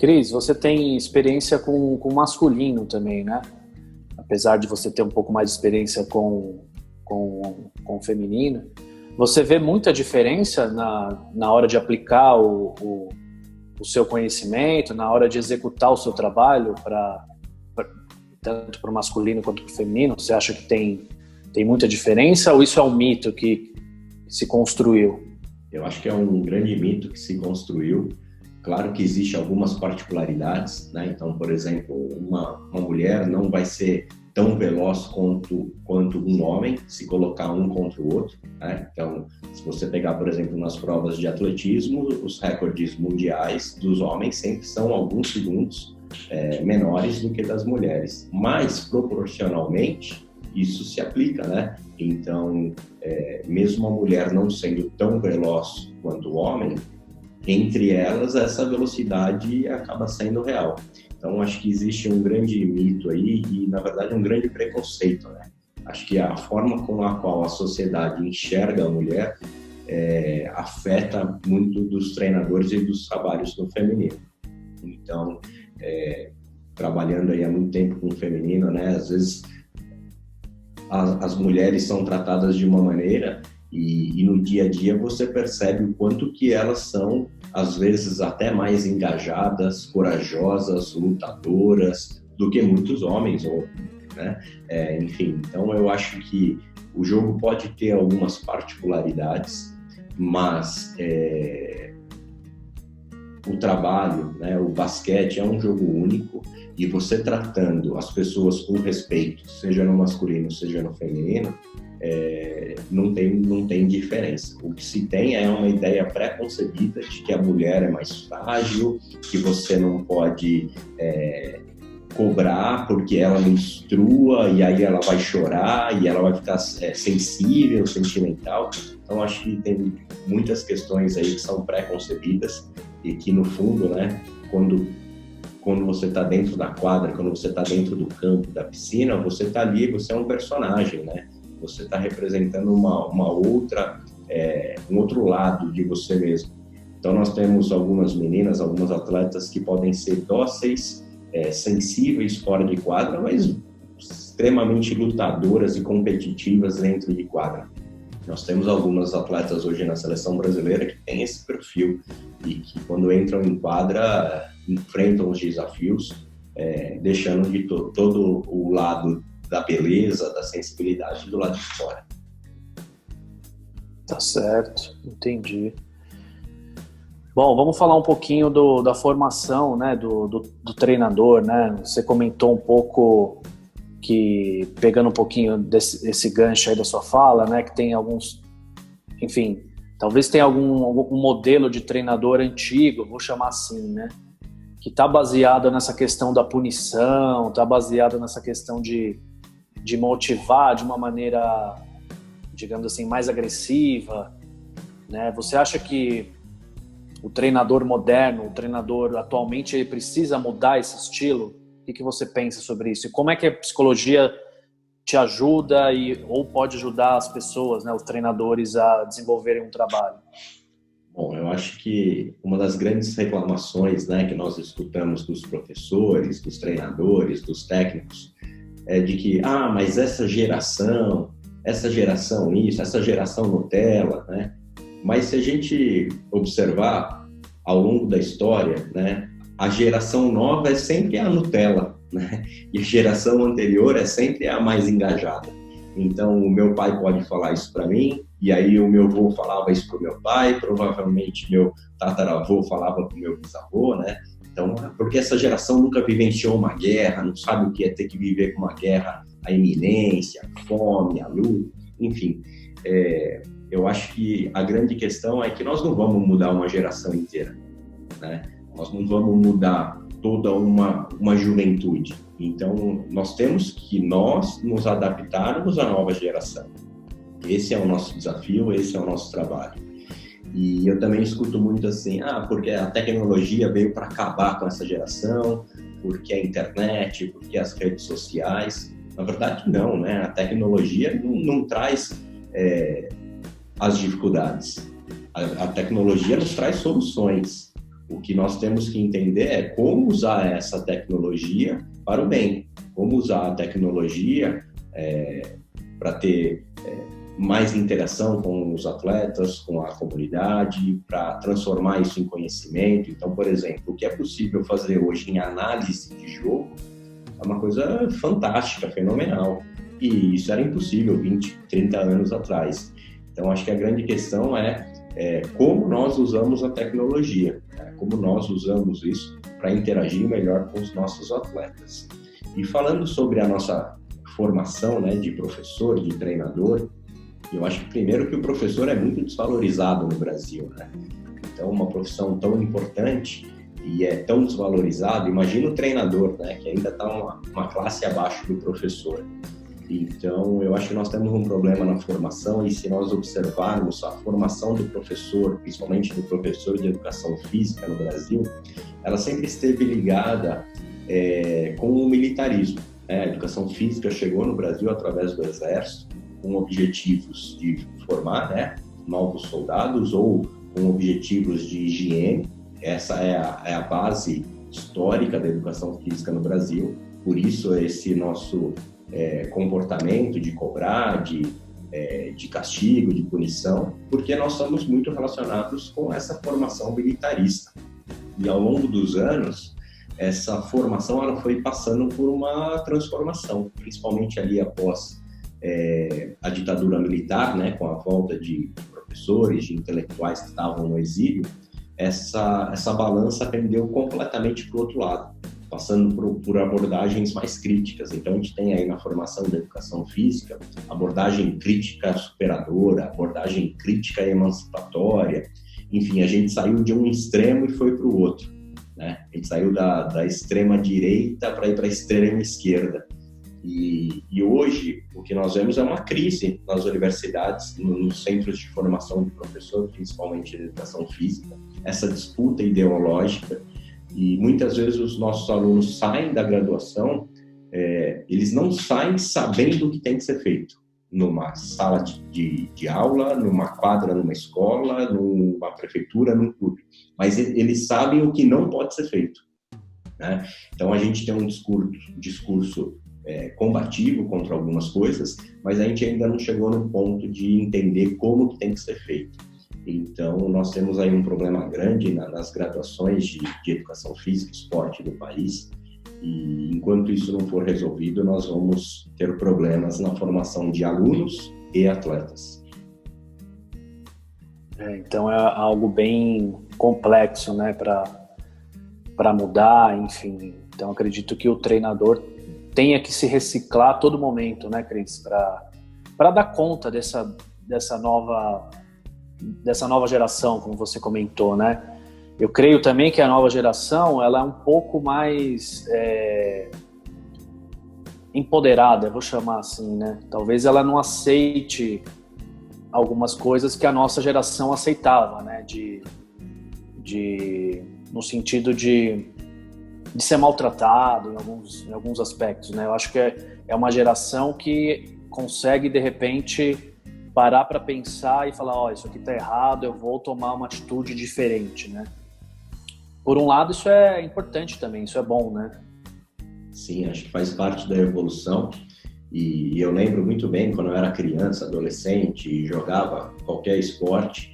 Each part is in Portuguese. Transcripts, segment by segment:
Cris, você tem experiência com masculino também, né? Apesar de você ter um pouco mais de experiência com feminino. Você vê muita diferença na hora de aplicar o seu conhecimento, na hora de executar o seu trabalho, tanto para o masculino quanto para o feminino? Você acha que tem muita diferença ou isso é um mito que se construiu? Eu acho que é um grande mito que se construiu. Claro que existem algumas particularidades, né? Então, por exemplo, uma mulher não vai ser tão veloz quanto um homem, se colocar um contra o outro, né? Então, se você pegar, por exemplo, nas provas de atletismo, os recordes mundiais dos homens sempre são alguns segundos menores do que das mulheres, mas proporcionalmente isso se aplica, né? Então, mesmo a mulher não sendo tão veloz quanto o homem, entre elas essa velocidade acaba sendo real. Então, acho que existe um grande mito aí e, na verdade, um grande preconceito, né? Acho que a forma com a qual a sociedade enxerga a mulher afeta muito dos treinadores e dos trabalhos no feminino. Então, trabalhando aí há muito tempo com o feminino, né? Às vezes as mulheres são tratadas de uma maneira e no dia a dia você percebe o quanto que elas são, às vezes, até mais engajadas, corajosas, lutadoras do que muitos homens, né? Enfim, então eu acho que o jogo pode ter algumas particularidades, mas o trabalho, né, o basquete é um jogo único e você tratando as pessoas com respeito, seja no masculino, seja no feminino, não tem diferença. O que se tem é uma ideia pré-concebida de que a mulher é mais frágil, que você não pode cobrar porque ela menstrua e aí ela vai chorar e ela vai ficar sensível, sentimental. Então acho que tem muitas questões aí que são pré-concebidas e que no fundo, né, quando você está dentro da quadra, quando você está dentro do campo, da piscina, você está ali, você é um personagem, né? Você está representando uma outra, um outro lado de você mesmo. Então nós temos algumas meninas, algumas atletas que podem ser dóceis, sensíveis fora de quadra, mas extremamente lutadoras e competitivas dentro de quadra. Nós temos algumas atletas hoje na seleção brasileira que têm esse perfil e que quando entram em quadra enfrentam os desafios, deixando de todo o lado da beleza, da sensibilidade do lado de fora. Tá certo, entendi. Bom, vamos falar um pouquinho da formação, né, do treinador, né? Você comentou um pouco que, pegando um pouquinho desse gancho aí da sua fala, né, que tem alguns, enfim, talvez tenha algum modelo de treinador antigo, vou chamar assim, né, que está baseado nessa questão da punição, está baseado nessa questão de motivar de uma maneira, digamos assim, mais agressiva, né? Você acha que o treinador moderno, o treinador atualmente, ele precisa mudar esse estilo? O que você pensa sobre isso? E como é que a psicologia te ajuda ou pode ajudar as pessoas, né, os treinadores, a desenvolverem um trabalho? Bom, eu acho que uma das grandes reclamações, né, que nós escutamos dos professores, dos treinadores, dos técnicos, é de que, mas essa geração isso, essa geração Nutella, né? Mas se a gente observar ao longo da história, né, a geração nova é sempre a Nutella, né? E a geração anterior é sempre a mais engajada. Então, o meu pai pode falar isso para mim, e aí o meu avô falava isso para o meu pai, provavelmente meu tataravô falava para o meu bisavô, né? Então, porque essa geração nunca vivenciou uma guerra, não sabe o que é ter que viver com uma guerra, a iminência, a fome, a luta, enfim. Eu acho que a grande questão é que nós não vamos mudar uma geração inteira, né? Nós não vamos mudar toda uma juventude. Então, nós temos que nos adaptarmos à nova geração. Esse é o nosso desafio, esse é o nosso trabalho. E eu também escuto muito assim, porque a tecnologia veio para acabar com essa geração, porque a internet, porque as redes sociais. Na verdade, não, né? A tecnologia não traz as dificuldades. A tecnologia nos traz soluções. O que nós temos que entender é como usar essa tecnologia para o bem, como usar a tecnologia para ter mais interação com os atletas, com a comunidade, para transformar isso em conhecimento. Então, por exemplo, o que é possível fazer hoje em análise de jogo é uma coisa fantástica, fenomenal. E isso era impossível 20, 30 anos atrás. Então, acho que a grande questão é como nós usamos a tecnologia, né? Como nós usamos isso para interagir melhor com os nossos atletas. E falando sobre a nossa formação, né, de professor, de treinador, eu acho que primeiro que o professor é muito desvalorizado no Brasil, né? Então, uma profissão tão importante e é tão desvalorizado, imagina o treinador, né, que ainda está uma classe abaixo do professor. Então, eu acho que nós temos um problema na formação, e se nós observarmos a formação do professor, principalmente do professor de educação física no Brasil, ela sempre esteve ligada com o militarismo, né? A educação física chegou no Brasil através do Exército, com objetivos de formar, né, novos soldados ou com objetivos de higiene. Essa é a base histórica da educação física no Brasil. Por isso, esse nosso comportamento de cobrar, de castigo, de punição, porque nós somos muito relacionados com essa formação militarista. E ao longo dos anos, essa formação ela foi passando por uma transformação, principalmente ali após a ditadura militar, né, com a volta de professores, de intelectuais que estavam no exílio. Essa balança pendeu completamente para o outro lado, passando por abordagens mais críticas. Então, a gente tem aí na formação da educação física, abordagem crítica superadora, abordagem crítica emancipatória. Enfim, a gente saiu de um extremo e foi para o outro, né? A gente saiu da extrema direita para ir para a extrema esquerda. E hoje, o que nós vemos é uma crise nas universidades, nos centros de formação de professor, principalmente de educação física, essa disputa ideológica. E muitas vezes os nossos alunos saem da graduação, eles não saem sabendo o que tem que ser feito numa sala de aula, numa quadra, numa escola, numa prefeitura, num clube. Mas eles sabem o que não pode ser feito, né? Então a gente tem um discurso combativo contra algumas coisas, mas a gente ainda não chegou no ponto de entender como que tem que ser feito. Então, nós temos aí um problema grande nas graduações de educação física e esporte do país, e enquanto isso não for resolvido, nós vamos ter problemas na formação de alunos e atletas. Então, é algo bem complexo, né, para mudar, enfim. Então, acredito que o treinador tenha que se reciclar a todo momento, né, Cris, para dar conta dessa nova geração, como você comentou, né? Eu creio também que a nova geração ela é um pouco mais empoderada, eu vou chamar assim, né? Talvez ela não aceite algumas coisas que a nossa geração aceitava, né? No sentido de ser maltratado em alguns aspectos, né? Eu acho que é uma geração que consegue, de repente, parar para pensar e falar, isso aqui tá errado, eu vou tomar uma atitude diferente, né? Por um lado, isso é importante também, isso é bom, né? Sim, acho que faz parte da evolução. E eu lembro muito bem, quando eu era criança, adolescente, e jogava qualquer esporte,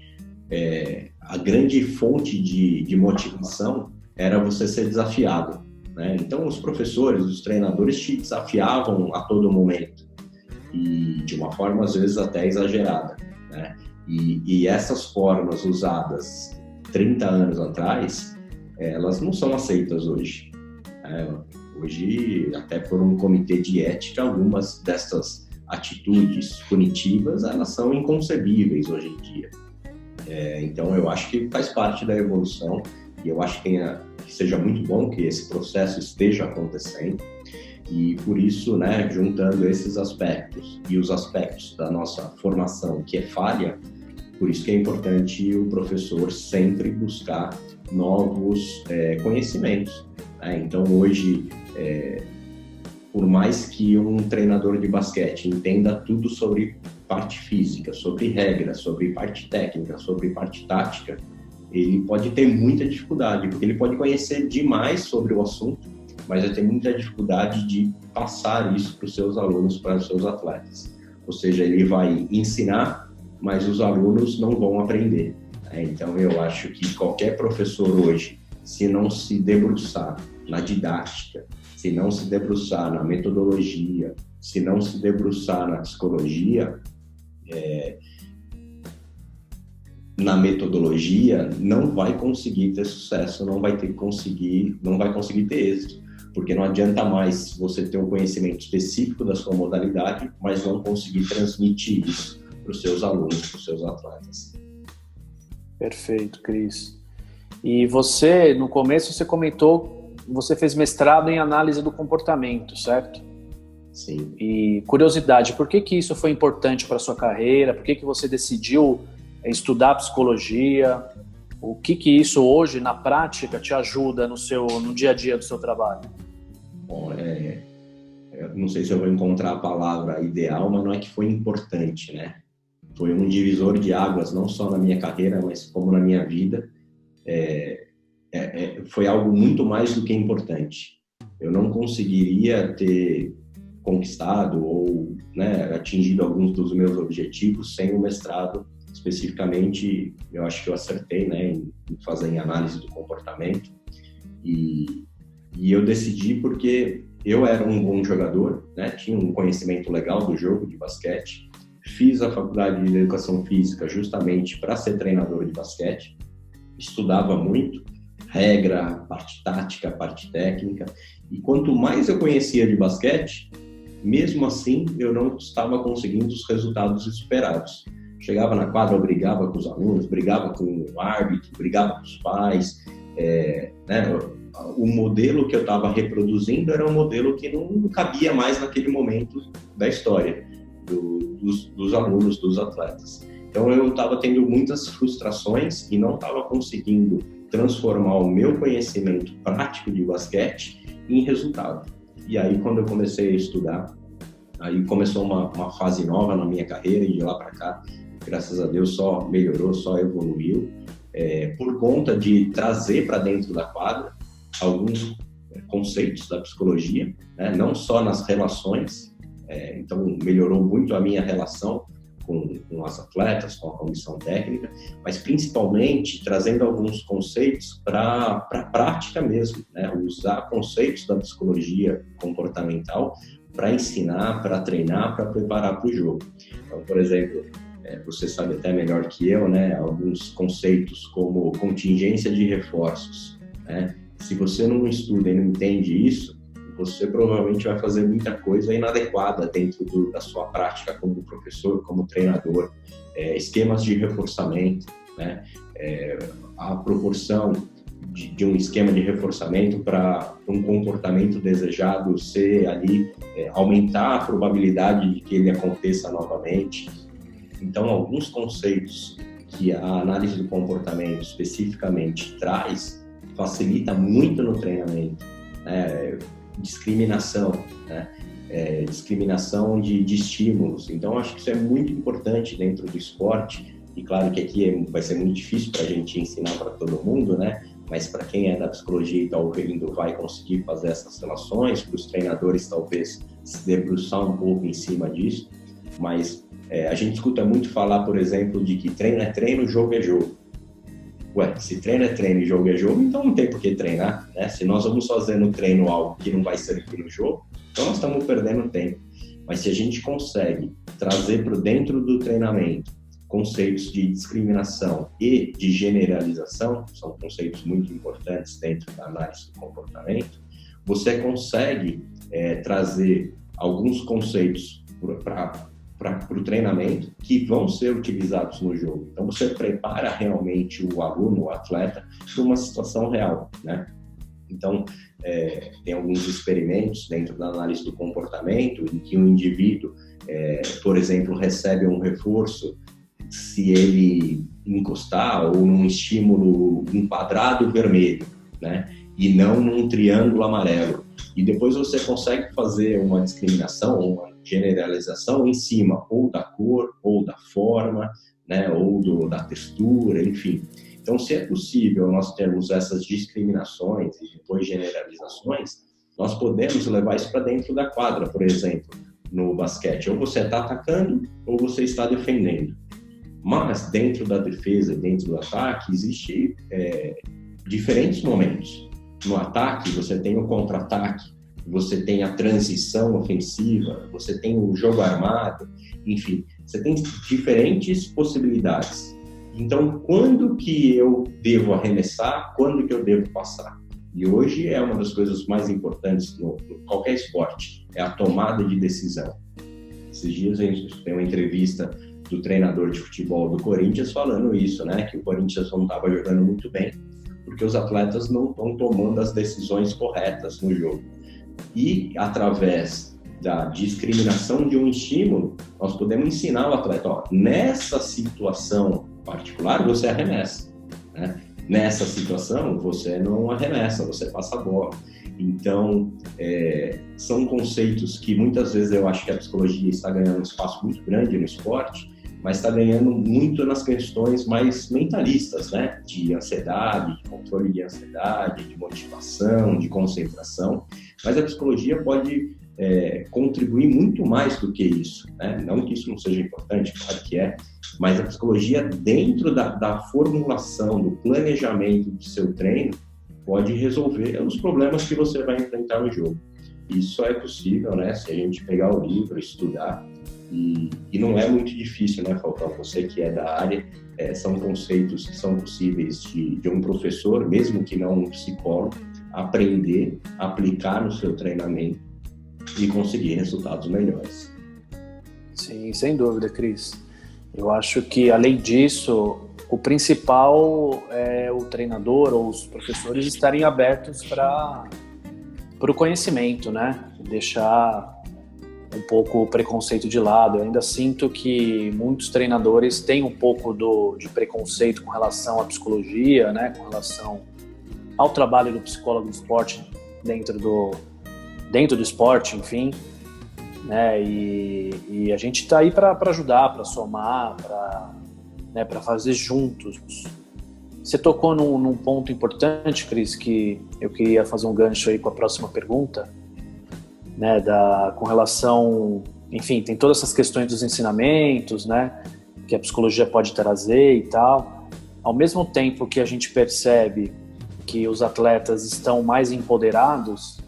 a grande fonte de motivação era você ser desafiado, né? Então, os professores, os treinadores te desafiavam a todo momento, e de uma forma, às vezes, até exagerada, né? E essas formas usadas 30 anos atrás, elas não são aceitas hoje. Hoje, até por um comitê de ética, algumas dessas atitudes punitivas, elas são inconcebíveis hoje em dia. Então, eu acho que faz parte da evolução, e eu acho que seja muito bom que esse processo esteja acontecendo. E por isso, né, juntando esses aspectos e os aspectos da nossa formação que é falha, por isso que é importante o professor sempre buscar novos conhecimentos, né? Então, hoje, por mais que um treinador de basquete entenda tudo sobre parte física, sobre regras, sobre parte técnica, sobre parte tática, ele pode ter muita dificuldade, porque ele pode conhecer demais sobre o assunto, mas vai ter muita dificuldade de passar isso para os seus alunos, para os seus atletas. Ou seja, ele vai ensinar, mas os alunos não vão aprender. Então, eu acho que qualquer professor hoje, se não se debruçar na didática, se não se debruçar na metodologia, se não se debruçar na psicologia, na metodologia, não vai conseguir ter sucesso, não vai conseguir ter êxito, porque não adianta mais você ter um conhecimento específico da sua modalidade, mas não conseguir transmitir isso para os seus alunos, para os seus atletas. Perfeito, Cris. E você, no começo, você comentou, você fez mestrado em análise do comportamento, certo? Sim. E curiosidade, por que isso foi importante para a sua carreira? Por que você decidiu estudar psicologia? O que isso hoje, na prática, te ajuda no dia a dia do seu trabalho? Bom, eu não sei se eu vou encontrar a palavra ideal, mas não é que foi importante, né? Foi um divisor de águas, não só na minha carreira, mas como na minha vida. Foi algo muito mais do que importante. Eu não conseguiria ter conquistado ou, né, atingido alguns dos meus objetivos sem o mestrado. Especificamente, eu acho que eu acertei, né, em fazer em análise do comportamento. E eu decidi porque eu era um bom jogador, né, tinha um conhecimento legal do jogo de basquete. Fiz a faculdade de educação física justamente para ser treinador de basquete. Estudava muito, regra, parte tática, parte técnica. E quanto mais eu conhecia de basquete, mesmo assim eu não estava conseguindo os resultados esperados. Chegava na quadra, eu brigava com os alunos, brigava com o árbitro, brigava com os pais. Né? O modelo que eu estava reproduzindo era um modelo que não cabia mais naquele momento da história dos alunos, dos atletas. Então eu estava tendo muitas frustrações e não estava conseguindo transformar o meu conhecimento prático de basquete em resultado. E aí quando eu comecei a estudar, aí começou uma fase nova na minha carreira e de lá para cá, graças a Deus, só melhorou, só evoluiu, por conta de trazer para dentro da quadra alguns conceitos da psicologia, né? Não só nas relações. Então, melhorou muito a minha relação com as atletas, com a comissão técnica, mas principalmente trazendo alguns conceitos para a prática mesmo, né? Usar conceitos da psicologia comportamental para ensinar, para treinar, para preparar para o jogo. Então, por exemplo, você sabe até melhor que eu, né? Alguns conceitos como contingência de reforços, né? Se você não estuda e não entende isso, você provavelmente vai fazer muita coisa inadequada dentro da sua prática como professor, como treinador. Esquemas de reforçamento, né? A proporção de um esquema de reforçamento para um comportamento desejado ser ali, aumentar a probabilidade de que ele aconteça novamente. Então, alguns conceitos que a análise do comportamento especificamente traz, facilita muito no treinamento, né? Discriminação, né? Discriminação de estímulos. Então, acho que isso é muito importante dentro do esporte. E claro que aqui vai ser muito difícil para a gente ensinar para todo mundo, né? Mas para quem é da psicologia e está ouvindo, vai conseguir fazer essas relações. Para os treinadores, talvez, se debruçar um pouco em cima disso. Mas a gente escuta muito falar, por exemplo, de que treino é treino, jogo é jogo. Ué, se treino é treino e jogo é jogo, então não tem por que treinar, né? Se nós vamos fazer no treino algo que não vai servir no jogo, então nós estamos perdendo tempo. Mas se a gente consegue trazer para dentro do treinamento conceitos de discriminação e de generalização, são conceitos muito importantes dentro da análise do comportamento, você consegue trazer alguns conceitos para o treinamento que vão ser utilizados no jogo. Então, você prepara realmente o aluno, o atleta, para uma situação real, né? Então, tem alguns experimentos dentro da análise do comportamento em que um indivíduo, por exemplo, recebe um reforço se ele encostar ou num estímulo quadrado vermelho, né? E não num triângulo amarelo. E depois você consegue fazer uma discriminação, uma generalização em cima ou da cor, ou da forma, né? Ou da textura, enfim. Então, se é possível nós termos essas discriminações e depois generalizações, nós podemos levar isso para dentro da quadra, por exemplo, no basquete. Ou você está atacando ou você está defendendo. Mas dentro da defesa e dentro do ataque, existe diferentes momentos. No ataque, você tem o contra-ataque, você tem a transição ofensiva, você tem o jogo armado, enfim, você tem diferentes possibilidades. Então, quando que eu devo arremessar, quando que eu devo passar? E hoje é uma das coisas mais importantes no qualquer esporte, é a tomada de decisão. Esses dias a gente tem uma entrevista do treinador de futebol do Corinthians falando isso, né? Que o Corinthians não estava jogando muito bem, porque os atletas não estão tomando as decisões corretas no jogo. E, através da discriminação de um estímulo, nós podemos ensinar o atleta, ó, nessa situação particular, você arremessa, né? Nessa situação, você não arremessa, você passa a bola. Então, são conceitos que muitas vezes eu acho que a psicologia está ganhando um espaço muito grande no esporte, mas está ganhando muito nas questões mais mentalistas, né? De ansiedade, de controle de ansiedade, de motivação, de concentração. Mas a psicologia pode contribuir muito mais do que isso, né? Não que isso não seja importante, claro que é, mas a psicologia dentro da formulação, do planejamento do seu treino, pode resolver os problemas que você vai enfrentar no jogo. Isso é possível, né? Se a gente pegar o livro, estudar, e não é muito difícil, né, Falcão? Você que é da área, são conceitos que são possíveis de um professor, mesmo que não um psicólogo, aprender, aplicar no seu treinamento e conseguir resultados melhores. Sim, sem dúvida, Cris. Eu acho que, além disso, o principal é o treinador ou os professores estarem abertos para o conhecimento, né? Deixar um pouco o preconceito de lado. Eu ainda sinto que muitos treinadores têm um pouco de preconceito com relação à psicologia, né? Com relação ao trabalho do psicólogo do esporte dentro do esporte, enfim, né? E a gente está aí para ajudar, para somar, para fazer juntos. Você tocou num ponto importante, Cris, que eu queria fazer um gancho aí com a próxima pergunta, né? Com relação, enfim, tem todas essas questões dos ensinamentos, né? Que a psicologia pode trazer e tal. Ao mesmo tempo que a gente percebe que os atletas estão mais empoderados,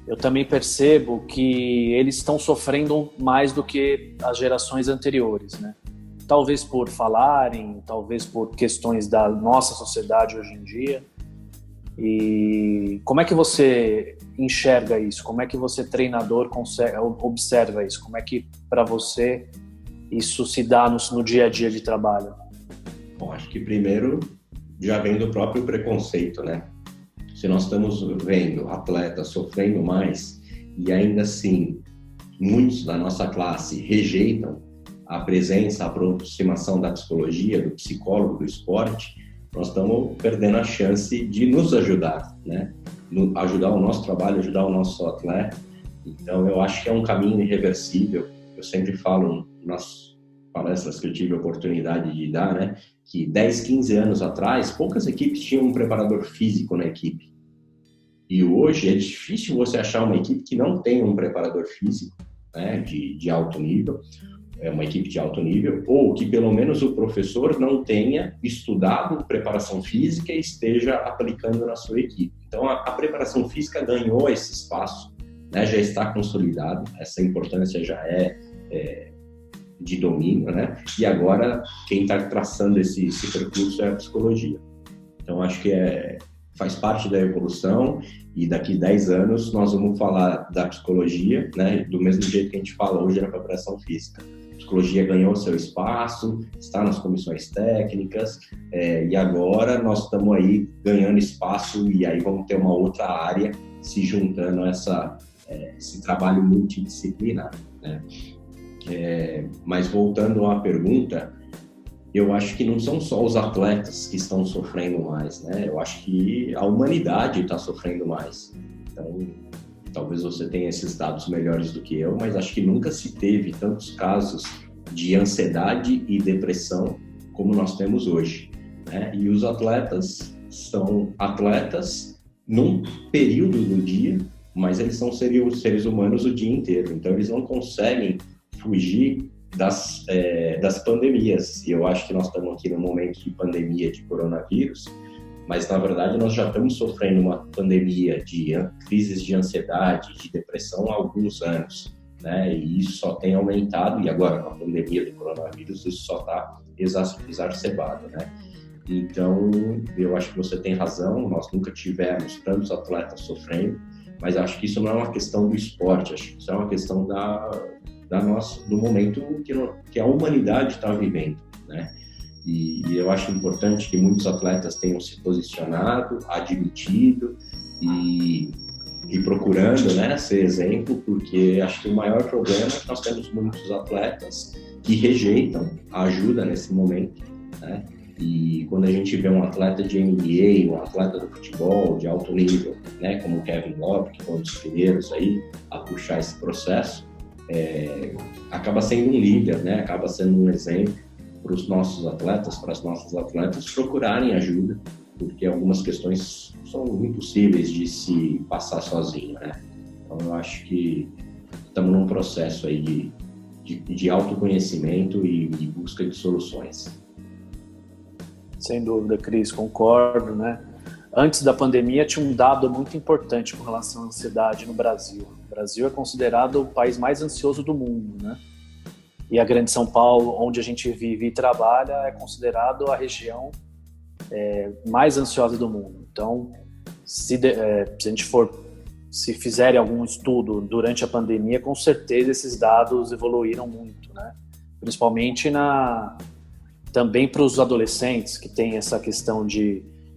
eu também percebo que eles estão sofrendo mais do que as gerações anteriores, né? Talvez por falarem, talvez por questões da nossa sociedade hoje em dia. E como é que você enxerga isso? Como é que você, treinador, observa isso? Como é que, para você, isso se dá no dia a dia de trabalho? Bom, acho que primeiro já vem do próprio preconceito, né? Se nós estamos vendo atletas sofrendo mais e ainda assim muitos da nossa classe rejeitam a presença, a aproximação da psicologia, do psicólogo, do esporte, nós estamos perdendo a chance de nos ajudar, né? Ajudar o nosso trabalho, ajudar o nosso atleta. Então, eu acho que é um caminho irreversível. Eu sempre falo nas palestras que eu tive a oportunidade de dar, né, que 10, 15 anos atrás, poucas equipes tinham um preparador físico na equipe. E hoje é difícil você achar uma equipe que não tenha um preparador físico, né, de alto nível, uma equipe de alto nível, ou que pelo menos o professor não tenha estudado preparação física e esteja aplicando na sua equipe. Então, a preparação física ganhou esse espaço, né, já está consolidado, essa importância já é de domínio, né? E agora quem está traçando esse percurso é a psicologia. Então, acho que faz parte da evolução e daqui 10 anos nós vamos falar da psicologia, né? Do mesmo jeito que a gente fala hoje na preparação física. A psicologia ganhou seu espaço, está nas comissões técnicas, e agora nós estamos aí ganhando espaço e aí vamos ter uma outra área se juntando a esse trabalho multidisciplinar, né? Mas voltando à pergunta, eu acho que não são só os atletas que estão sofrendo mais, né? Eu acho que a humanidade está sofrendo mais. Então, talvez você tenha esses dados melhores do que eu, mas acho que nunca se teve tantos casos de ansiedade e depressão como nós temos hoje. né? E os atletas são atletas num período do dia, mas eles são seres humanos o dia inteiro, então eles não conseguem fugir das pandemias. E eu acho que nós estamos aqui num momento de pandemia de coronavírus, mas na verdade nós já estamos sofrendo uma pandemia de crises de ansiedade, de depressão há alguns anos, né? E isso só tem aumentado, e agora com a pandemia do coronavírus isso só está exacerbado, né? Então, eu acho que você tem razão, nós nunca tivemos tantos atletas sofrendo, mas acho que isso não é uma questão do esporte, acho que isso é uma questão do momento que a humanidade está vivendo, né? E eu acho importante que muitos atletas tenham se posicionado, admitido e procurando, né, ser exemplo, porque acho que o maior problema é que nós temos muitos atletas que rejeitam a ajuda nesse momento, né? E quando a gente vê um atleta de NBA, um atleta do futebol de alto nível, né, como o Kevin Love, que foi um dos primeiros aí a puxar esse processo, acaba sendo um líder, né? Acaba sendo um exemplo para os nossos atletas, para as nossas atletas procurarem ajuda, porque algumas questões são impossíveis de se passar sozinho, né? Então eu acho que estamos num processo aí de autoconhecimento e busca de soluções. Sem dúvida, Cris, concordo, né? Antes da pandemia tinha um dado muito importante com relação à ansiedade no Brasil. O Brasil é considerado o país mais ansioso do mundo, né? E a Grande São Paulo, onde a gente vive e trabalha, é considerado a região mais ansiosa do mundo. Então, se fizerem algum estudo durante a pandemia, com certeza esses dados evoluíram muito, né? Principalmente também para os adolescentes, que tem essa questão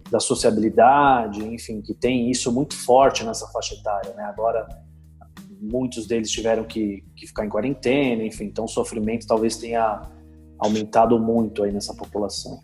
da sociabilidade, enfim, que tem isso muito forte nessa faixa etária, né? Agora, muitos deles tiveram que ficar em quarentena, enfim, então o sofrimento talvez tenha aumentado muito aí nessa população.